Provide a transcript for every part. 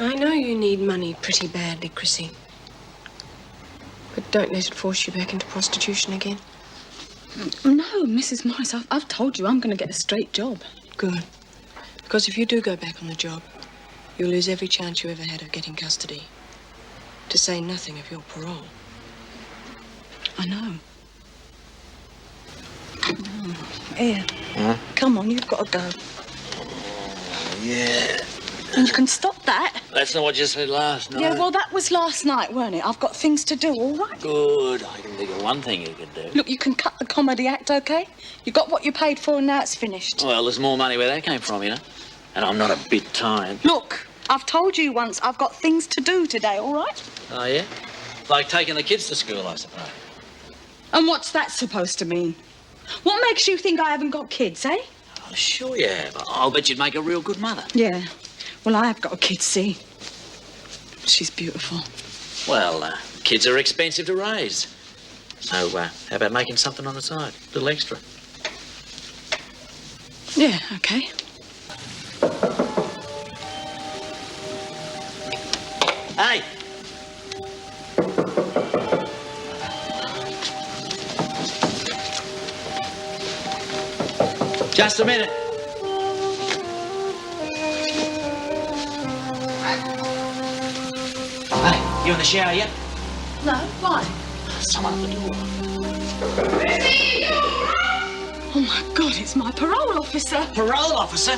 I know you need money pretty badly, Chrissie. But don't let it force you back into prostitution again. No, Mrs. Morris, I've told you I'm going to get a straight job. Good. Because if you do go back on the job, you'll lose every chance you ever had of getting custody. To say nothing of your parole. I know. Here. Huh? Come on, you've got to go. Yeah. And you can stop that. That's not what you said last night. Yeah, well, that was last night, weren't it? I've got things to do, all right? Good. I can think of one thing you could do. Look, you can cut the comedy act, OK? You got what you paid for and now it's finished. Well, there's more money where that came from, you know. And I'm not a bit tired. Look, I've told you once, I've got things to do today, all right? Oh, yeah? Like taking the kids to school, I suppose. And what's that supposed to mean? What makes you think I haven't got kids, eh? Oh, sure you have. I'll bet you'd make a real good mother. Yeah. Well, I have got a kid, see. She's beautiful. Well, kids are expensive to raise. So, how about making something on the side? A little extra. Yeah, OK. Hey! Just a minute. Hey, you in the shower yet? No, why? Someone at the door. Oh, my God, it's my parole officer. Parole officer?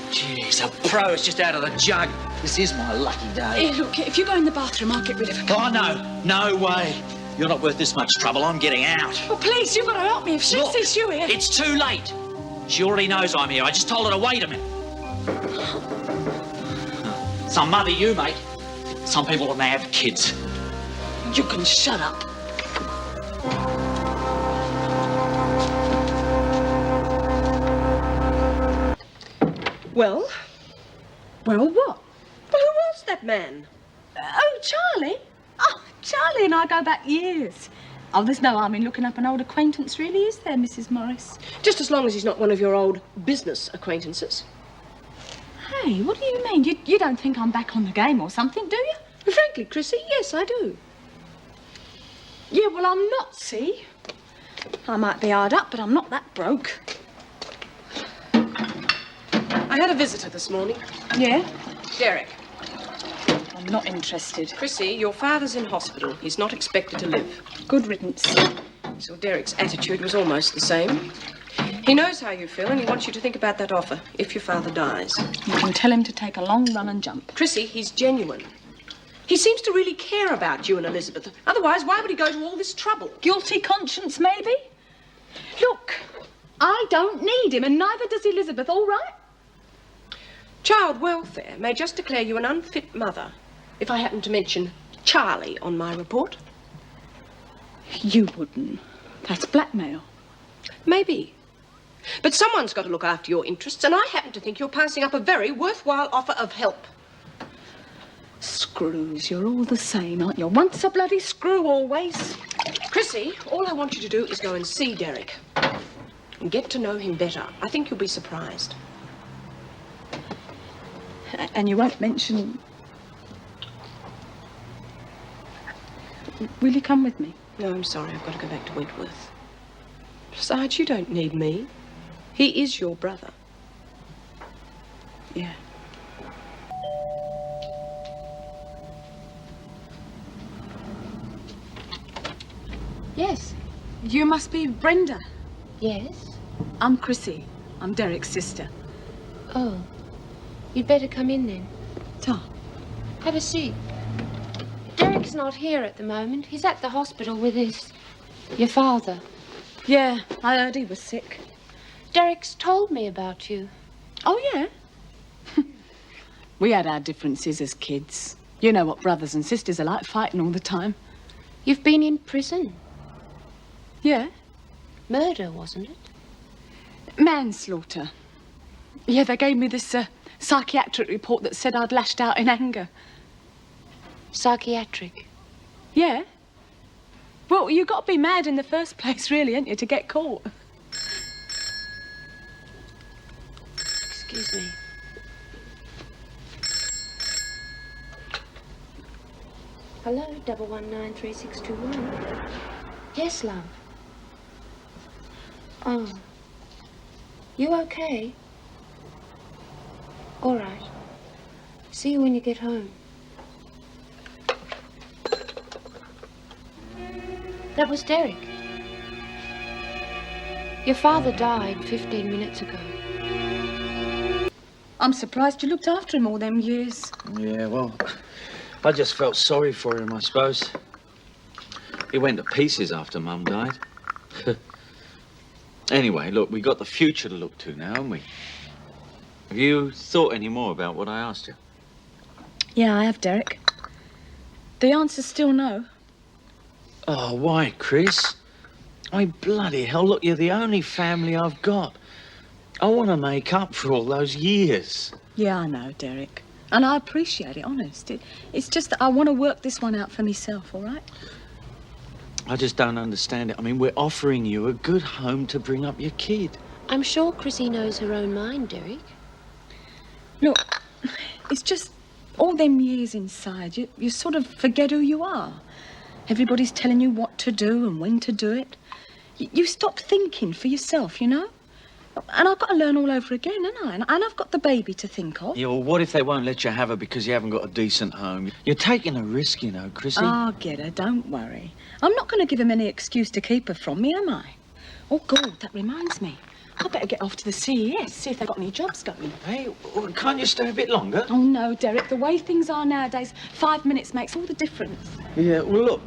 Jeez, a pro is just out of the jug. This is my lucky day. Here, look, if you go in the bathroom, I'll get rid of him. Oh, no. No way. You're not worth this much trouble. I'm getting out. Well, please, you've got to help me. If she Look, sees you here... It's too late. She already knows I'm here. I just told her to wait a minute. Some mother you, mate. Some people, when they have kids. You can shut up. Well? Well, what? Well, who was that man? Oh, Charlie. Oh, Charlie and I go back years. Oh, there's no harm in looking up an old acquaintance, really, is there, Mrs. Morris? Just as long as he's not one of your old business acquaintances. Hey, what do you mean? You don't think I'm back on the game or something, do you? Frankly, Chrissie, yes, I do. Yeah, well, I'm not, see? I might be hard up, but I'm not that broke. I had a visitor this morning. Yeah? Derek. I'm not interested. Chrissie, your father's in hospital. He's not expected to live. Good riddance. So Derek's attitude was almost the same. He knows how you feel and he wants you to think about that offer if your father dies. You can tell him to take a long run and jump. Chrissie, he's genuine. He seems to really care about you and Elizabeth. Otherwise, why would he go to all this trouble? Guilty conscience, maybe? Look, I don't need him, and neither does Elizabeth, all right? Child welfare may just declare you an unfit mother if I happen to mention Charlie on my report. You wouldn't. That's blackmail. Maybe. But someone's got to look after your interests, and I happen to think you're passing up a very worthwhile offer of help. Screws, you're all the same, aren't you? Once a bloody screw, always. Chrissie, all I want you to do is go and see Derek and get to know him better. I think you'll be surprised. And you won't mention... Will you come with me? No, I'm sorry. I've got to go back to Wentworth. Besides, you don't need me. He is your brother. Yeah. Yes. You must be Brenda. Yes? I'm Chrissie. I'm Derek's sister. Oh. You'd better come in then. Tom. Have a seat. Derek's not here at the moment. He's at the hospital with your father. Yeah, I heard he was sick. Derek's told me about you. Oh, yeah? We had our differences as kids. You know what brothers and sisters are like, fighting all the time. You've been in prison. Yeah? Murder, wasn't it? Manslaughter. Yeah, they gave me this psychiatric report that said I'd lashed out in anger. Psychiatric? Yeah. Well, you got to be mad in the first place, really, ain't you, to get caught? Excuse me. Hello, 1193621. Yes, love. Oh. You okay? All right. See you when you get home. That was Derek. Your father died 15 minutes ago. I'm surprised you looked after him all them years. Yeah, well, I just felt sorry for him, I suppose. He went to pieces after Mum died. Anyway, look, we got the future to look to now, haven't we? Have you thought any more about what I asked you? Yeah, I have, Derek. The answer's still no. Oh, why, Chris? I mean, bloody hell, look, you're the only family I've got. I want to make up for all those years. Yeah, I know, Derek. And I appreciate it, honest. It's just that I want to work this one out for myself, all right? I just don't understand it. I mean, we're offering you a good home to bring up your kid. I'm sure Chrissie knows her own mind, Derek. Look, it's just all them years inside. You sort of forget who you are. Everybody's telling you what to do and when to do it. You stop thinking for yourself, you know? And I've got to learn all over again, haven't I? And I've got the baby to think of. Yeah, well, what if they won't let you have her because you haven't got a decent home? You're taking a risk, you know, Chrissie. I'll get her, don't worry. I'm not going to give him any excuse to keep her from me, am I? Oh, God, that reminds me. I better get off to the CES, see if they've got any jobs going. Hey, well, can't you stay a bit longer? Oh, no, Derek, the way things are nowadays, 5 minutes makes all the difference. Yeah, well, look,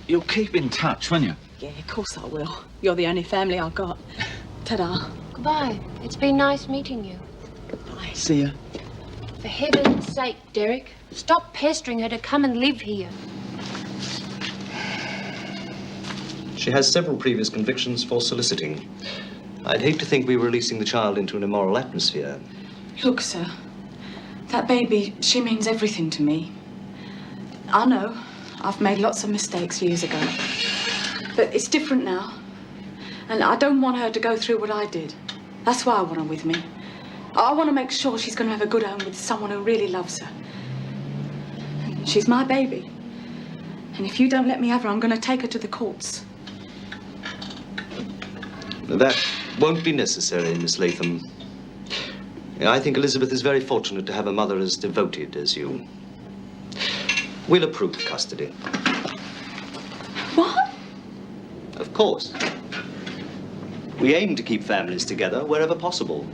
you'll keep in touch, won't you? Yeah, of course I will. You're the only family I've got. Ta-da. Goodbye. It's been nice meeting you. Bye. See ya. For heaven's sake, Derek, stop pestering her to come and live here. She has several previous convictions for soliciting. I'd hate to think we were releasing the child into an immoral atmosphere. Look, sir, that baby, she means everything to me. I know I've made lots of mistakes years ago, but it's different now. And I don't want her to go through what I did. That's why I want her with me. I want to make sure she's going to have a good home with someone who really loves her. She's my baby. And if you don't let me have her, I'm going to take her to the courts. That won't be necessary, Miss Latham. I think Elizabeth is very fortunate to have a mother as devoted as you. We'll approve custody. What? Of course. We aim to keep families together wherever possible.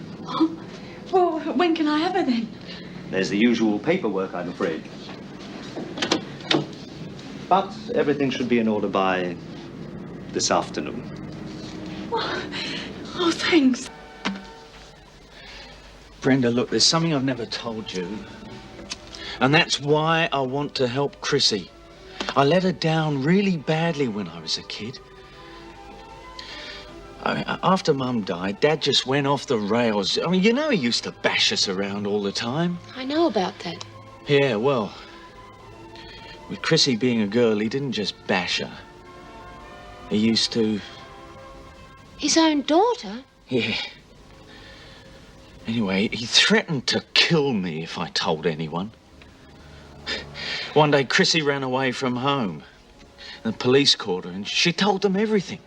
Well, when can I have her then? There's the usual paperwork, I'm afraid. But everything should be in order by this afternoon. Oh, thanks. Brenda, look, there's something I've never told you. And that's why I want to help Chrissie. I let her down really badly when I was a kid. After Mum died, Dad just went off the rails. I mean, you know he used to bash us around all the time. I know about that. Yeah, well, with Chrissie being a girl, he didn't just bash her. He used to... His own daughter? Yeah. Anyway, he threatened to kill me if I told anyone. One day, Chrissie ran away from home. The police caught her, and she told them everything.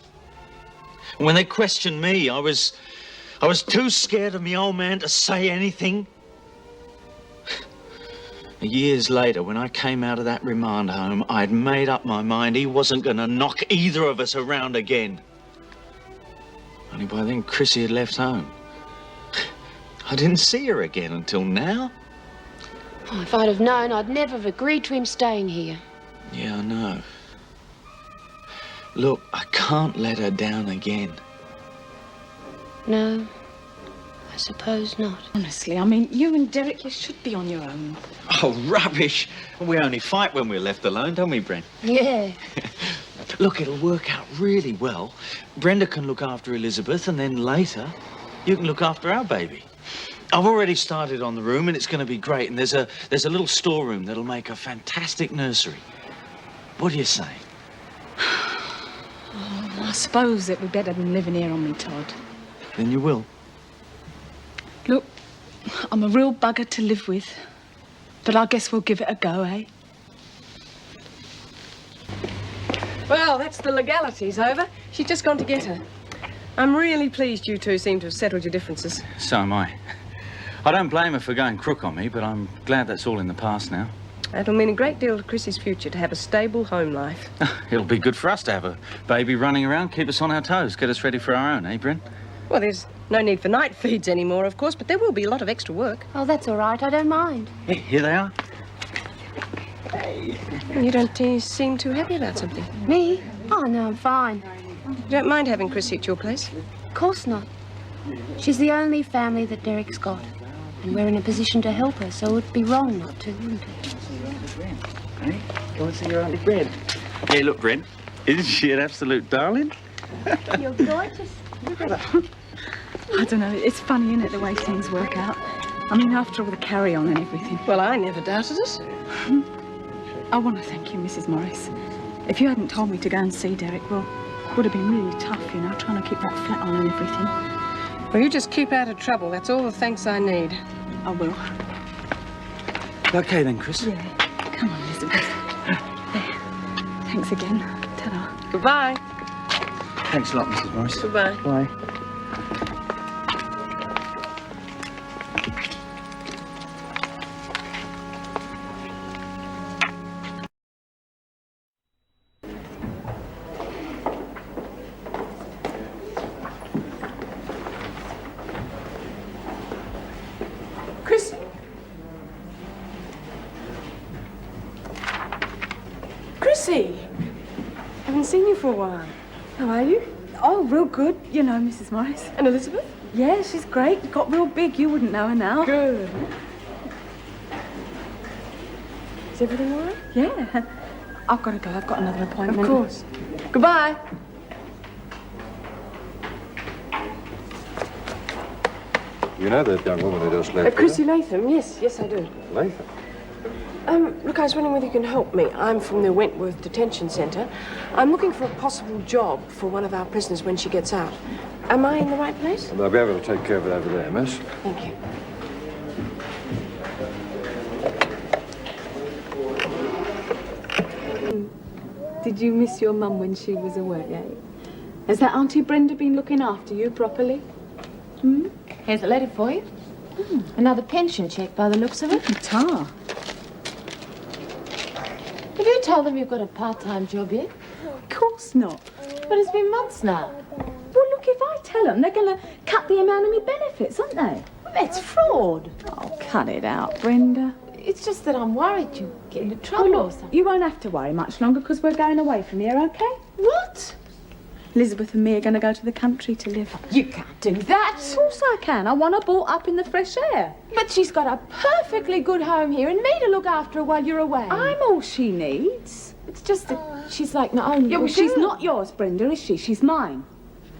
And when they questioned me, I was too scared of me old man to say anything. Years later, when I came out of that remand home, I'd made up my mind he wasn't going to knock either of us around again. Only by then, Chrissie had left home. I didn't see her again until now. Oh, if I'd have known, I'd never have agreed to him staying here. Yeah, I know. Look, I can't let her down again. No, I suppose not. Honestly, I mean, you and Derek, you should be on your own. Oh, rubbish. We only fight when we're left alone, don't we, Brent? Yeah. Look, it'll work out really well. Brenda can look after Elizabeth, and then later, you can look after our baby. I've already started on the room, and it's going to be great. And there's a little storeroom that'll make a fantastic nursery. What do you say? Oh, I suppose it'd be better than living here on me, Todd. Then you will. Look, I'm a real bugger to live with, but I guess we'll give it a go, eh? Well, that's the legalities over. She's just gone to get her. I'm really pleased you two seem to have settled your differences. So am I. I don't blame her for going crook on me, but I'm glad that's all in the past now. That'll mean a great deal to Chrissie's future, to have a stable home life. It'll be good for us to have a baby running around, keep us on our toes, get us ready for our own, eh, Bryn? Well, there's no need for night feeds anymore, of course, but there will be a lot of extra work. Oh, that's all right. I don't mind. Hey, here they are. You don't seem too happy about something. Me? Oh, no, I'm fine. You don't mind having Chrissie at your place? Of course not. She's the only family that Derek's got. And we're in a position to help her, so it would be wrong not to, wouldn't it? Hey, go and see your Auntie Bryn. Hey, look, Bryn. Isn't she an absolute darling? You're gorgeous. I don't know, it's funny, isn't it, the way things work out? I mean, after all the carry-on and everything. Well, I never doubted it. I want to thank you, Mrs. Morris. If you hadn't told me to go and see Derek, well, it would have been really tough, you know, trying to keep that flat on and everything. Well, you just keep out of trouble. That's all the thanks I need. I will. Okay then, Chris. Yeah. Come on, Elizabeth. There. Thanks again. Ta-da. Goodbye. Thanks a lot, Mrs. Morris. Goodbye. Bye. Chrissie. Chrissie. Haven't seen you for a while. How are you? Oh, real good, you know, Mrs. Morris. And Elizabeth? Yeah, she's great. Got real big. You wouldn't know her now. Good. Is everything all right? Yeah. I've got to go. I've got another appointment. Of course. Goodbye. You know that young woman who just left? Chrissie Latham, yes, I do. Latham? Look, I was wondering whether you can help me. I'm from the Wentworth Detention Centre. I'm looking for a possible job for one of our prisoners when she gets out. Am I in the right place? Well, they'll be able to take care of it over there, miss. Thank you. Did you miss your mum when she was away, eh? Has that Auntie Brenda been looking after you properly? Here's a letter for you. Another pension check by the looks of it. Ta. Have you told them you've got a part-time job yet? Of course not. But it's been months now. Well, look, if I tell them, they're going to cut the amount of me benefits, aren't they? That's fraud. Oh, cut it out, Brenda. It's just that I'm worried you get into Oh, trouble or look, something. you won't have to worry much longer because we're going away from here, OK? What? Elizabeth and me are going to go to the country to live. You can't do that. Of course I can. I want her brought up in the fresh air. But she's got a perfectly good home here and me to look after her while you're away. I'm all she needs. It's just that she's like my own Yeah, well, little she's girl. not yours, Brenda, is she? She's mine.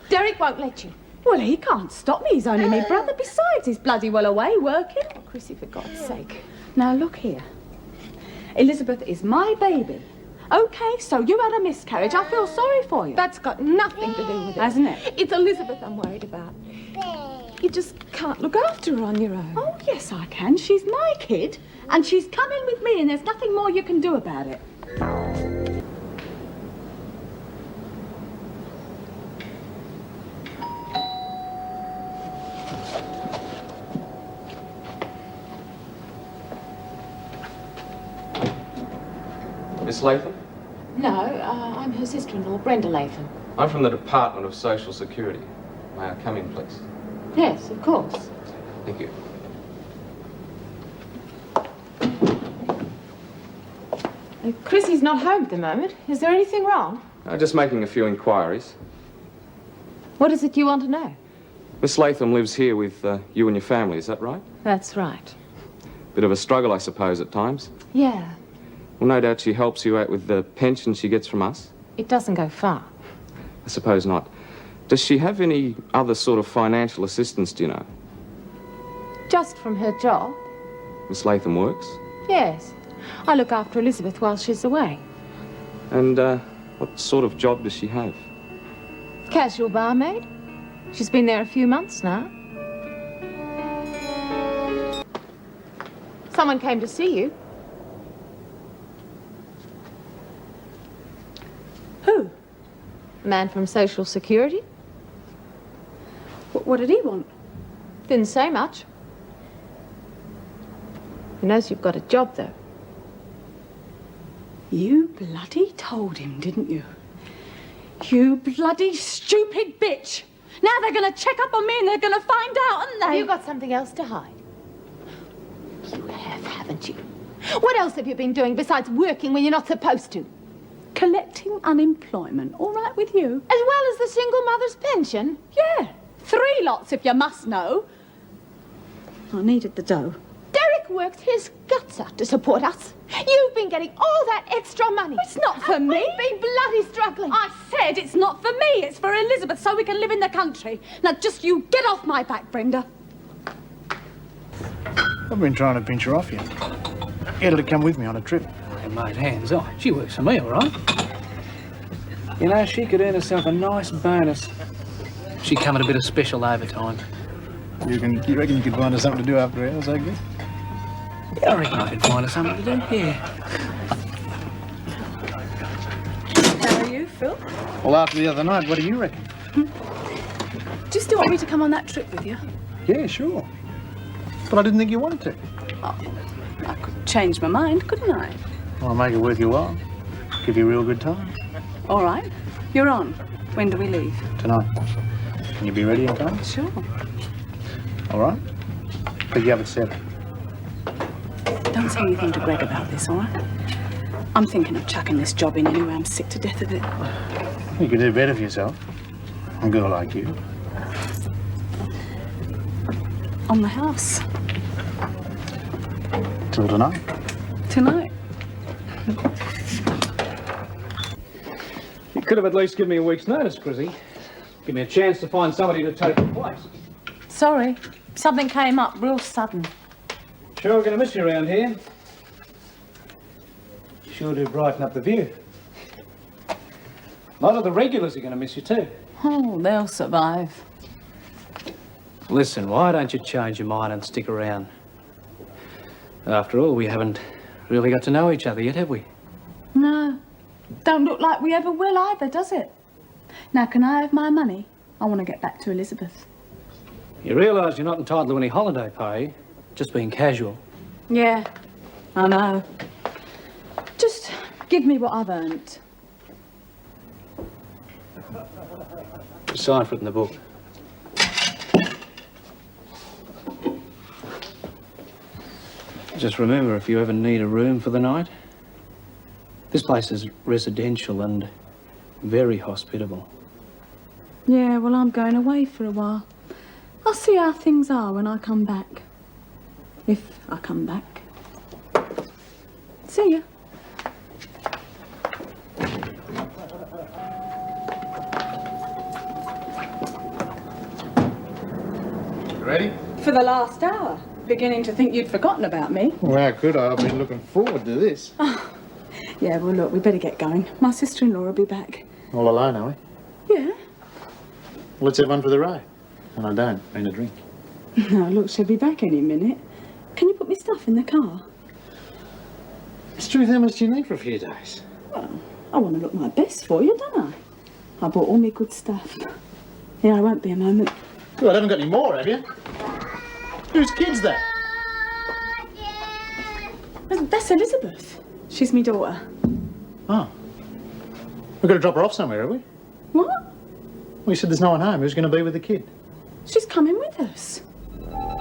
Derek won't let you. Well, he can't stop me. He's only my brother. Besides, he's bloody well away working. Chrissie, for God's sake. Now, look here. Elizabeth is my baby. OK, so you had a miscarriage. I feel sorry for you. That's got nothing to do with it. Hasn't it? It's Elizabeth I'm worried about. You just can't look after her on your own. Oh, yes, I can. She's my kid, and she's coming with me, and there's nothing more you can do about it. Miss Latham? No, I'm her sister-in-law, Brenda Latham. I'm from the Department of Social Security. May I come in, please? Yes, of course. Thank you. Chrissie's not home at the moment. Is there anything wrong? Just making a few inquiries. What is it you want to know? Miss Latham lives here with you and your family, is that right? That's right. Bit of a struggle, I suppose, at times. Yeah, Well, no doubt she helps you out with the pension she gets from us. it doesn't go far. I suppose not. Does she have any other sort of financial assistance, do you know? Just from her job. Miss Latham works. Yes. I look after Elizabeth while she's away. And what sort of job does she have? Casual barmaid. She's been there a few months now. Someone came to see you. Who? Man from Social Security. What did he want? Didn't say much. He knows you've got a job, though. You bloody told him, didn't you? You bloody stupid bitch! Now they're gonna check up on me and they're gonna find out, aren't they? You've got something else to hide. You have, haven't you? What else have you been doing besides working when you're not supposed to? Collecting unemployment, all right with you? As well as the single mother's pension? Yeah, 3 lots if you must know. I needed the dough. Derek worked his guts out to support us. You've been getting all that extra money. It's not for me. We've been bloody struggling. I said it's not for me, it's for Elizabeth, so we can live in the country. Now just you get off my back, Brenda. I've been trying to pinch her off you. Get her to come with me on a trip. Hey, mate, hands off. She works for me, all right? You know, she could earn herself a nice bonus. She'd come at a bit of special overtime. You reckon you could find her something to do after hours, I guess? Yeah, I reckon I could find her something to do, yeah. How are you, Phil? Well, after the other night, what do you reckon? Do you still want me to come on that trip with you? Yeah, sure. But I didn't think you wanted to. Oh, I could change my mind, couldn't I? I'll make it worth your while. Give you a real good time. All right. You're on. When do we leave? Tonight. Can you be ready in time? Sure. All right. Pick you up at 7. Don't say anything to Greg about this, all right? I'm thinking of chucking this job in anyway. I'm sick to death of it. You could do better for yourself. A girl like you. On the house. Till tonight. Tonight. You could have at least given me a week's notice, Chrissie. Give me a chance to find somebody to take your place. Sorry. Something came up real sudden. Sure we're going to miss you around here. Sure do brighten up the view. A lot of the regulars are going to miss you too. Oh, they'll survive. Listen, why don't you change your mind and stick around? After all, we haven't really got to know each other yet, have we? No. Don't look like we ever will either, does it? Now, can I have my money? I want to get back to Elizabeth. You realise you're not entitled to any holiday pay, just being casual. Yeah, I know. Just give me what I've earned. Sign for it in the book. Just remember, if you ever need a room for the night, this place is residential and very hospitable. Yeah, well, I'm going away for a while. I'll see how things are when I come back. If I come back. See ya. Ready? For the last hour. Beginning to think you'd forgotten about me. Well, how could I? I've been looking forward to this. Oh, yeah, well, look, we better get going. My sister-in-law will be back. All alone, are we? Yeah. Let's have one for the road. And I don't mean a drink. No, look, she'll be back any minute. Can you put me stuff in the car? It's true, how much do you need for a few days? Well, I want to look my best for you, don't I? I bought all my good stuff. Yeah, I won't be a moment. Well, I haven't got any more, have you? Whose kid's that? That's Elizabeth. She's me daughter. Oh. We've got to drop her off somewhere, have we? What? Well, you said there's no one home. Who's going to be with the kid? She's coming with us.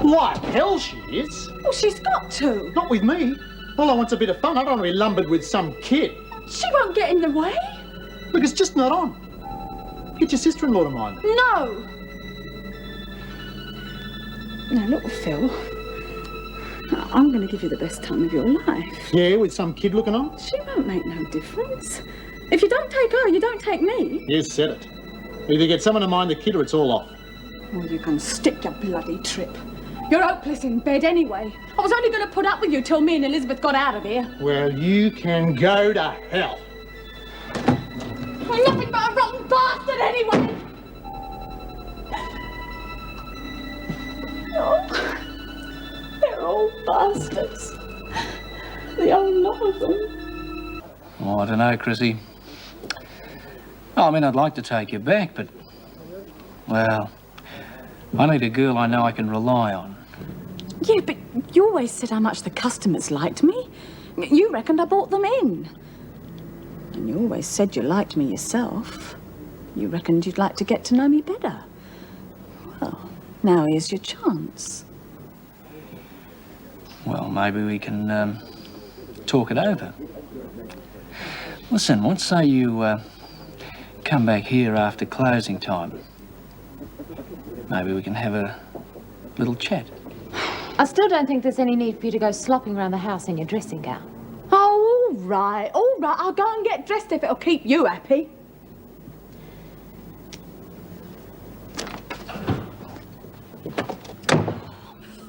What? Hell she is. Well, she's got to. Not with me. All I want's a bit of fun. I don't want to be lumbered with some kid. She won't get in the way. Look, it's just not on. Get your sister-in-law to mind. No. Now, look, Phil. I'm going to give you the best time of your life. Yeah, with some kid looking on? She won't make no difference. If you don't take her, you don't take me. You said it. Either get someone to mind the kid or it's all off. Well, you can stick your bloody trip. You're hopeless in bed anyway. I was only going to put up with you till me and Elizabeth got out of here. Well, you can go to hell. I'm nothing but a rotten bastard anyway. Oh, they're all bastards. The whole lot of them. Oh, I don't know, Chrissie. Oh, I mean, I'd like to take you back, but... Well, I need a girl I know I can rely on. Yeah, but you always said how much the customers liked me. You reckoned I brought them in. And you always said you liked me yourself. You reckoned you'd like to get to know me better. Well, now here's your chance. Well, maybe we can talk it over. Listen, what say you come back here after closing time? Maybe we can have a little chat. I still don't think there's any need for you to go slopping around the house in your dressing gown. Oh, all right. I'll go and get dressed if it'll keep you happy.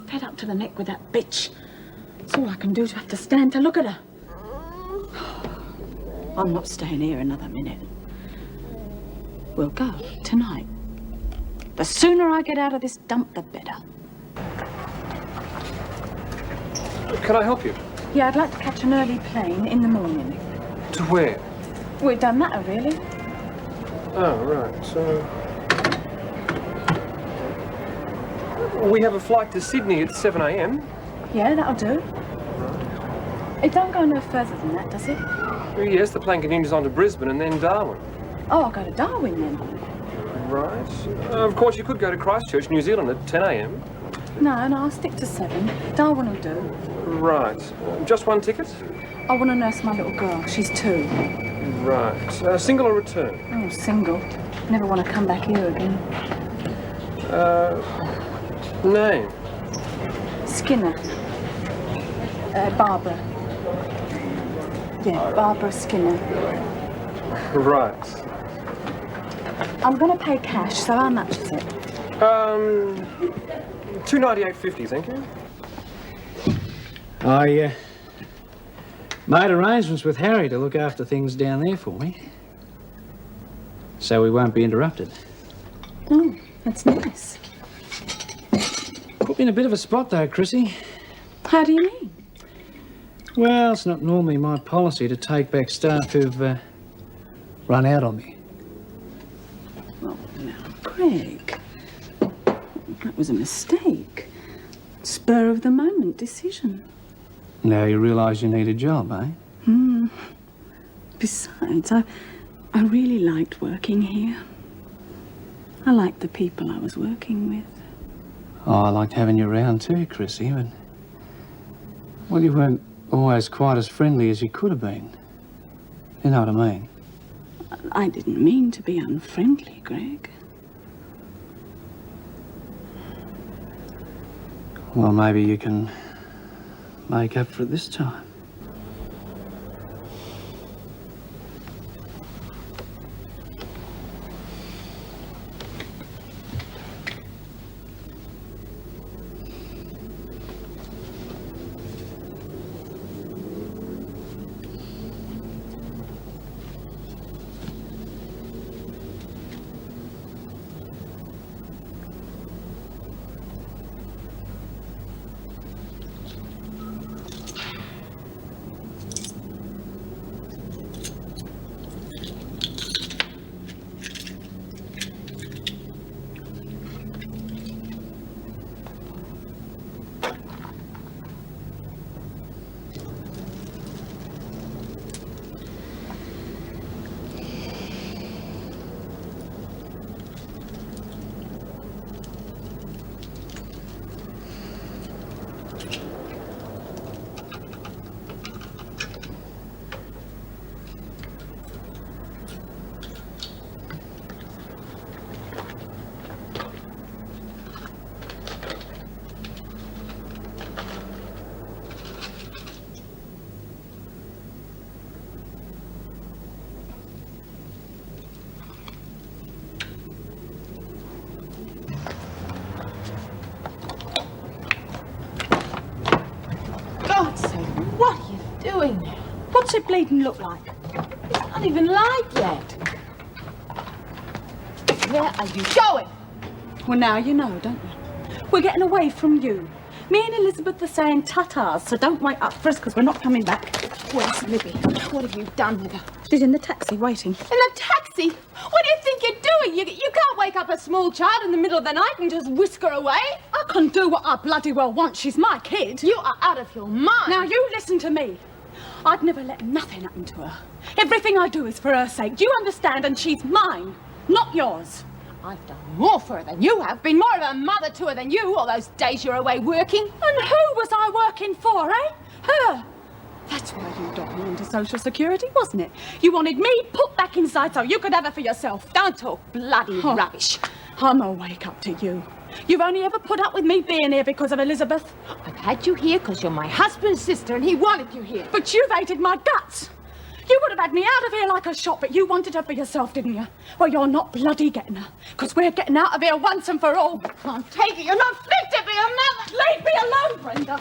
Fed up to the neck with that bitch. It's all I can do to have to stand to look at her. I'm not staying here another minute. We'll go tonight. The sooner I get out of this dump, the better. Can I help you? Yeah, I'd like to catch an early plane in the morning. To where? Well, it don't matter, really. Oh, right. So... We have a flight to Sydney at 7 a.m. Yeah, that'll do. It don't go no further than that, does it? Yes, the plane continues on to Brisbane and then Darwin. Oh, I'll go to Darwin then. Right. Of course, you could go to Christchurch, New Zealand at 10 a.m. No, I'll stick to 7. Darwin will do. Right. Just one ticket? I want to nurse my little girl. She's 2. Right. Single or return? Oh, single. Never want to come back here again. Name? Skinner. Barbara. Yeah, Barbara Skinner. Right. I'm going to pay cash, so how much is it? $298.50, thank you. I made arrangements with Harry to look after things down there for me. So we won't be interrupted. Oh, that's nice. Put me in a bit of a spot, though, Chrissie. How do you mean? Well, it's not normally my policy to take back staff who've run out on me. Oh, now, Greg. That was a mistake. Spur of the moment decision. Now you realise you need a job, eh? Besides, I really liked working here. I liked the people I was working with. Oh, I liked having you around too, Chrissie, but... Well, you weren't always quite as friendly as you could have been. You know what I mean? I didn't mean to be unfriendly, Greg. Well, maybe you can make up for it this time. What's it bleeding look like? It's not even light yet. Where are you going? Well, now you know, don't you? We're getting away from you. Me and Elizabeth are saying tatas, so don't wait up for us because we're not coming back. Where's Libby? What have you done with her? She's in the taxi waiting. In the taxi? What do you think you're doing? You can't wake up a small child in the middle of the night and just whisk her away. I can do what I bloody well want. She's my kid. You are out of your mind. Now you listen to me. I'd never let nothing happen to her. Everything I do is for her sake. Do you understand? And she's mine, not yours. I've done more for her than you have. Been more of a mother to her than you all those days you're away working. And who was I working for, eh? Her. That's why you got me into Social Security, wasn't it? You wanted me put back inside so you could have her for yourself. Don't talk bloody rubbish. I'm wake up to you. You've only ever put up with me being here because of Elizabeth. I've had you here because you're my husband's sister and he wanted you here. But you've hated my guts. You would have had me out of here like a shot, but you wanted her for yourself, didn't you? Well, you're not bloody getting her, because we're getting out of here once and for all. I can't take it. You're not fit to be a mother. Leave me alone, Brenda.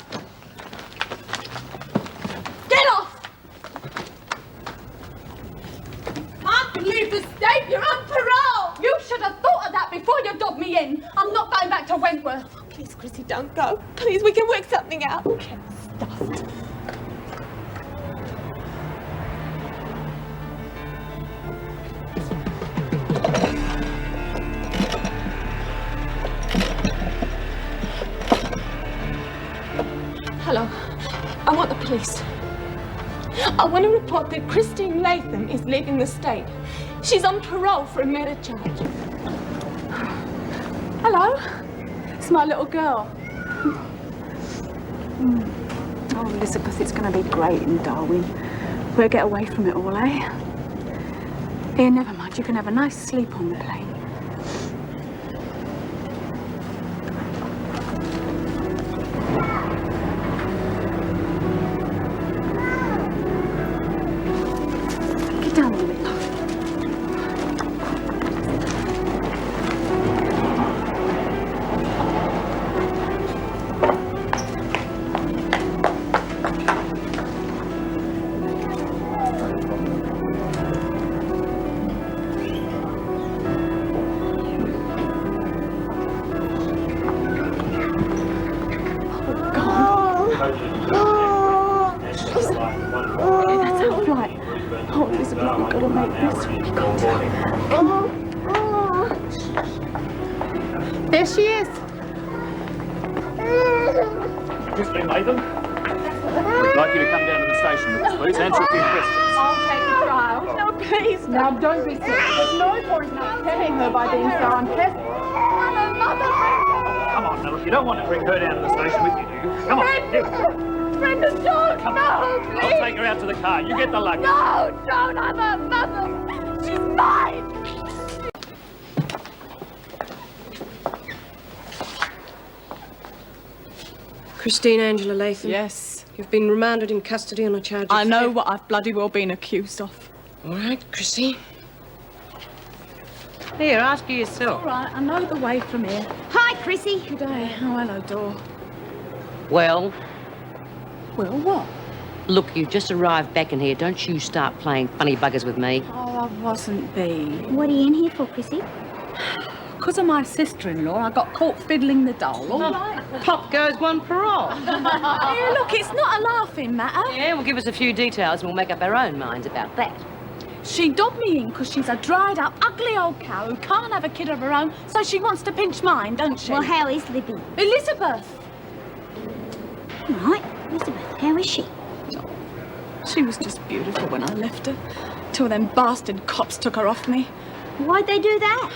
Get off! Can't leave the state. You're on parole. You should have thought of that before you dobbed me in. I'm not going back to Wentworth. Please, Chrissie, don't go. Please, we can work something out. Get stuffed. Hello. I want the police. I want to report that Christine Latham is leaving the state. She's on parole for a murder charge. Hello. It's my little girl. Oh, Elizabeth, it's going to be great in Darwin. We'll get away from it all, eh? Here, never mind. You can have a nice sleep on the plane. Get down a minute, love. There she is. Christine Latham, we'd like you to come down to the station with us, please. Answer a few questions. I'll take a trial. No, please. Now, don't be silly. There's no point in upsetting her by being so unpleasant. Come on, now, look, you don't want to bring her down to the station with you, do you? Come on. Brenda, don't. Come No, on. please. I'll take her out to the car. You get the luggage. No, don't. I'm her mother. She's mine. Christine Angela Latham. Yes. You've been remanded in custody on a charge of I know theft. what I've bloody well been accused of. All right, Chrissy. Here, ask her yourself. All right, I know the way from here. Hi, Chrissie. Good day. Oh, hello, Dor. Well, Well, what? look, you've just arrived back in here. Don't you start playing funny buggers with me. Oh, I wasn't Bee. What are you in here for, Chrissie? Because of my sister-in-law, I got caught fiddling the doll, all right? Pop goes one parole. Here, look, it's not a laughing matter. Yeah, well, give us a few details and we'll make up our own minds about that. She dobbed me in because she's a dried-up, ugly old cow who can't have a kid of her own, so she wants to pinch mine, don't she? Well, how is Libby? Elizabeth! Right. Elizabeth, how is she? She was just beautiful when I left her, till them bastard cops took her off me. Why'd they do that?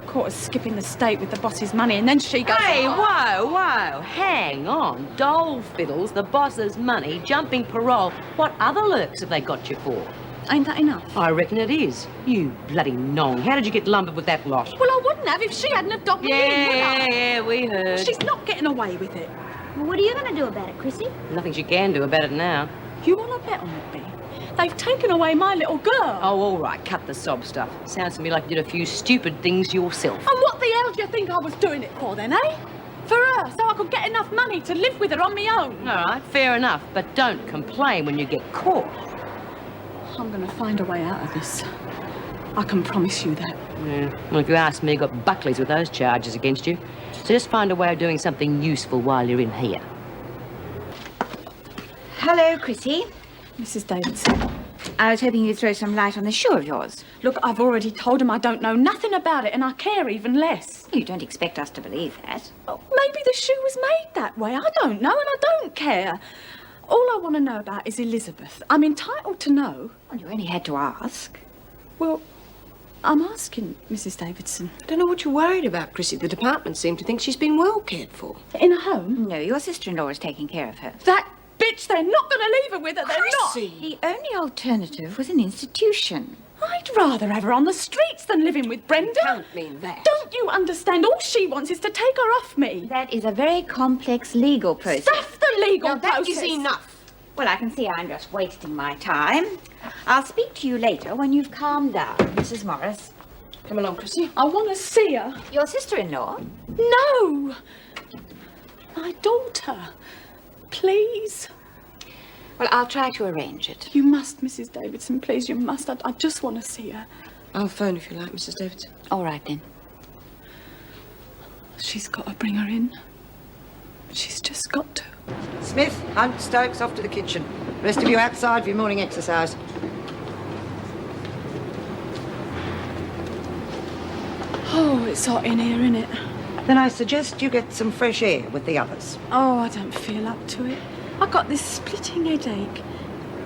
Caught her skipping the state with the boss's money, and then she goes... Hey, whoa. Hang on. Dole fiddles, the boss's money, jumping parole. What other lurks have they got you for? Ain't that enough? I reckon it is. You bloody nong. How did you get lumbered with that lot? Well, I wouldn't have if she hadn't have dobbed me in, would I? Yeah, we heard. She's not getting away with it. Well, what are you going to do about it, Chrissie? Nothing she can do about it now. You want to bet on it, Bee? They've taken away my little girl. Oh, all right. Cut the sob stuff. Sounds to me like you did a few stupid things yourself. And what the hell do you think I was doing it for then, eh? For her, so I could get enough money to live with her on my own. All right, fair enough. But don't complain when you get caught. I'm going to find a way out of this. I can promise you that. Yeah. Well, if you ask me, got Buckley's with those charges against you. So just find a way of doing something useful while you're in here. Hello, Chrissie. Mrs. Davidson. I was hoping you'd throw some light on this shoe of yours. Look, I've already told him I don't know nothing about it, and I care even less. You don't expect us to believe that. Well, maybe the shoe was made that way. I don't know, and I don't care. All I want to know about is Elizabeth. I'm entitled to know. Well, you only had to ask. Well, I'm asking, Mrs. Davidson. I don't know what you're worried about, Chrissie. The department seem to think she's been well cared for. In a home? No, your sister-in-law is taking care of her. That bitch, they're not going to leave her with her, they're not. The only alternative was an institution. I'd rather have her on the streets than living with Brenda. You can't mean that. Don't you understand? All she wants is to take her off me. That is a very complex legal process. Stuff the legal Now, that process. is enough. Well, I can see I'm just wasting my time. I'll speak to you later when you've calmed down, Mrs. Morris. Come along, Chrissie. I want to see her. Your sister-in-law? No! My daughter. Please. Well, I'll try to arrange it. You must, Mrs. Davidson. Please, you must. I just want to see her. I'll phone if you like, Mrs. Davidson. All right, then. She's got to bring her in. She's just got to. Smith, Hunt, Stokes, off to the kitchen. Rest of you outside for your morning exercise. Oh, it's hot in here, isn't it? Then I suggest you get some fresh air with the others. Oh, I don't feel up to it. I got this splitting headache.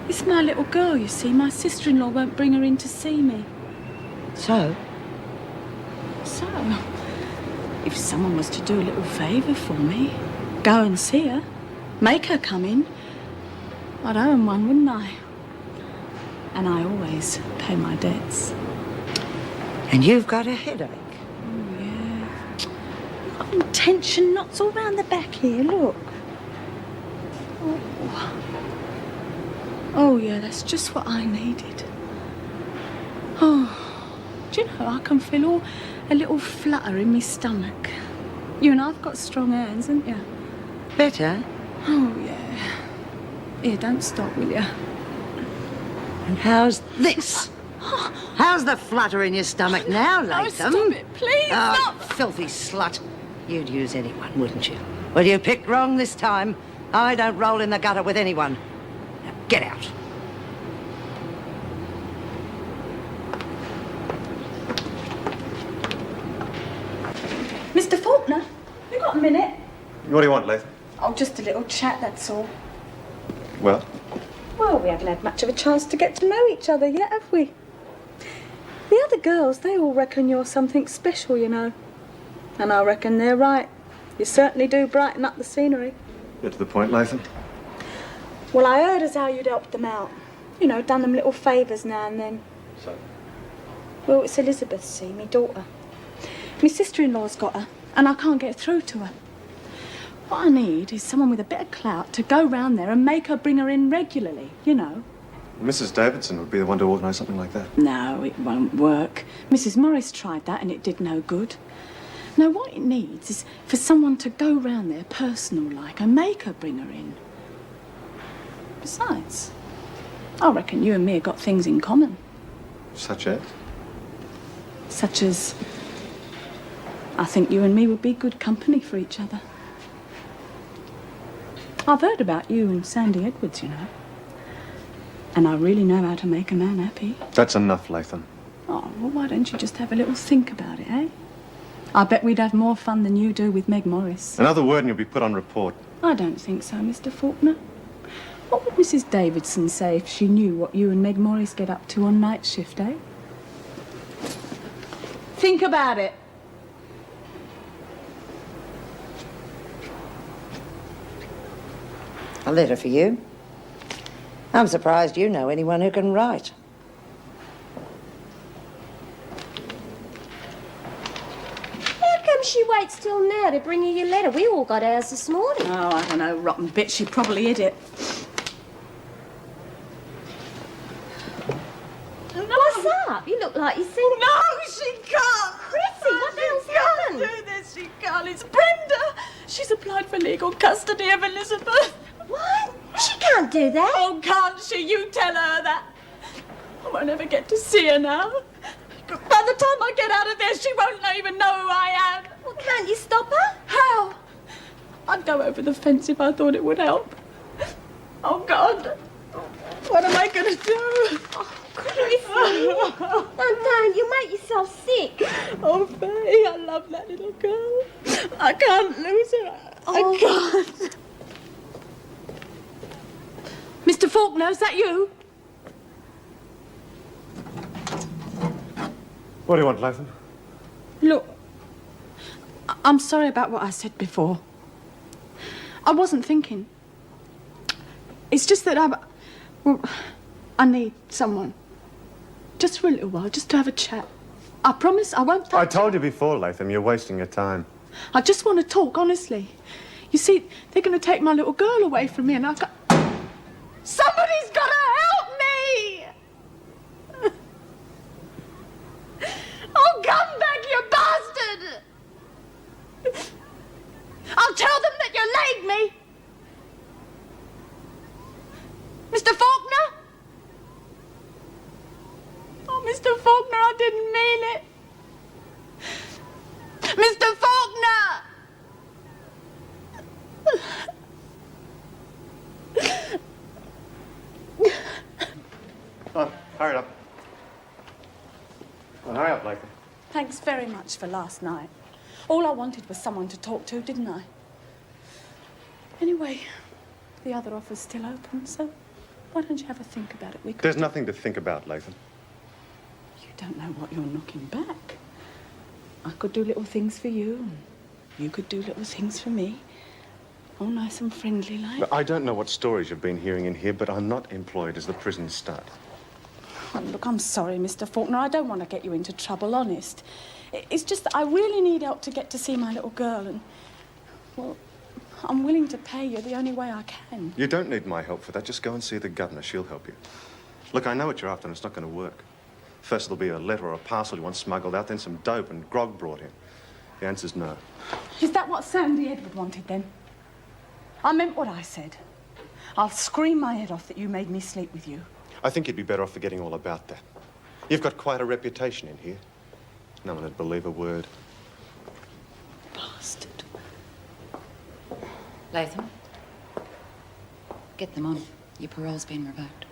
It's my little girl, you see. My sister-in-law won't bring her in to see me. So? So, if someone was to do a little favour for me, go and see her, make her come in, I'd owe 'em one, wouldn't I? And I always pay my debts. And you've got a headache. Oh, yeah. I've got tension knots all round the back here, look. Oh, yeah, that's just what I needed. Oh, do you know, I can feel a little flutter in my stomach. You and I've got strong hands, haven't you? Better? Oh, yeah. Here, don't stop, will you? And how's this? How's the flutter in your stomach now, Latham? No, stop it, please, Oh, filthy slut. You'd use anyone, wouldn't you? Well, you picked wrong this time. I don't roll in the gutter with anyone. Now, get out. Mr. Faulkner, you got a minute? What do you want, Latham? Oh, just a little chat, that's all. Well? Well, we haven't had much of a chance to get to know each other yet, have we? The other girls, they all reckon you're something special, you know. And I reckon they're right. You certainly do brighten up the scenery. Get to the point, Latham. Well, I heard as how you'd helped them out. You know, done them little favours now and then. So? Well, it's Elizabeth, see, me daughter. My sister-in-law's got her, and I can't get through to her. What I need is someone with a bit of clout to go round there and make her bring her in regularly, you know. Mrs. Davidson would be the one to organise something like that. No, it won't work. Mrs. Morris tried that and it did no good. No, what it needs is for someone to go round there personal-like and make her bring her in. Besides, I reckon you and me have got things in common. Such as? Such as, I think you and me would be good company for each other. I've heard about you and Sandy Edwards, you know. And I really know how to make a man happy. That's enough, Latham. Oh, well, why don't you just have a little think about it, eh? I bet we'd have more fun than you do with Meg Morris. Another word and you'll be put on report. I don't think so, Mr. Faulkner. What would Mrs. Davidson say if she knew what you and Meg Morris get up to on night shift, eh? Think about it. A letter for you. I'm surprised you know anyone who can write. How come she waits till now to bring you your letter? We all got ours this morning. Oh, I don't know, rotten bitch. She probably hid it. What's up? You look like you've seen... No, she can't! Chrissie, what the hell's Can't happened? do this, she can't. It's Brenda. She's applied for legal custody of Elizabeth. What? She can't do that. Oh, can't she? You tell her that. I won't ever get to see her now. By the time I get out of there, she won't even know who I am. Well, can't you stop her? How? I'd go over the fence if I thought it would help. Oh, God. What am I going to do? Chrissie! Don't. You make yourself sick. Oh, Faye, I love that little girl. I can't lose her. I can't. Mr. Faulkner, is that you? What do you want, Latham? Look, I'm sorry about what I said before. I wasn't thinking. It's just that I need someone. Just for a little while, just to have a chat. I promise I won't touch I told you before, Latham, you're wasting your time. I just want to talk, honestly. You see, they're going to take my little girl away from me and I can't... Somebody's got to help me! Oh, come back, you bastard! I'll tell them that you laid me! Mr. Faulkner? Oh, Mr. Faulkner, I didn't mean it. Mr. Faulkner! Oh, hurry up. Well, hurry up, Latham. Thanks very much for last night. All I wanted was someone to talk to, didn't I? Anyway, the other offer's still open, so why don't you have a think about it? There's nothing to think about, Latham. You don't know what you're knocking back. I could do little things for you, and you could do little things for me. All nice and friendly like. Look, I don't know what stories you've been hearing in here, but I'm not employed as the prison stud. Oh, look, I'm sorry, Mr. Faulkner. I don't want to get you into trouble, honest. It's just that I really need help to get to see my little girl, and, well, I'm willing to pay you the only way I can. You don't need my help for that. Just go and see the governor. She'll help you. Look, I know what you're after, and it's not going to work. First, it'll be a letter or a parcel you want smuggled out, then some dope and grog brought in. The answer's no. Is that what Sandy Edward wanted, then? I meant what I said. I'll scream my head off that you made me sleep with you. I think you'd be better off forgetting all about that. You've got quite a reputation in here. No one would believe a word. Bastard. Latham, get them on. Your parole's been revoked.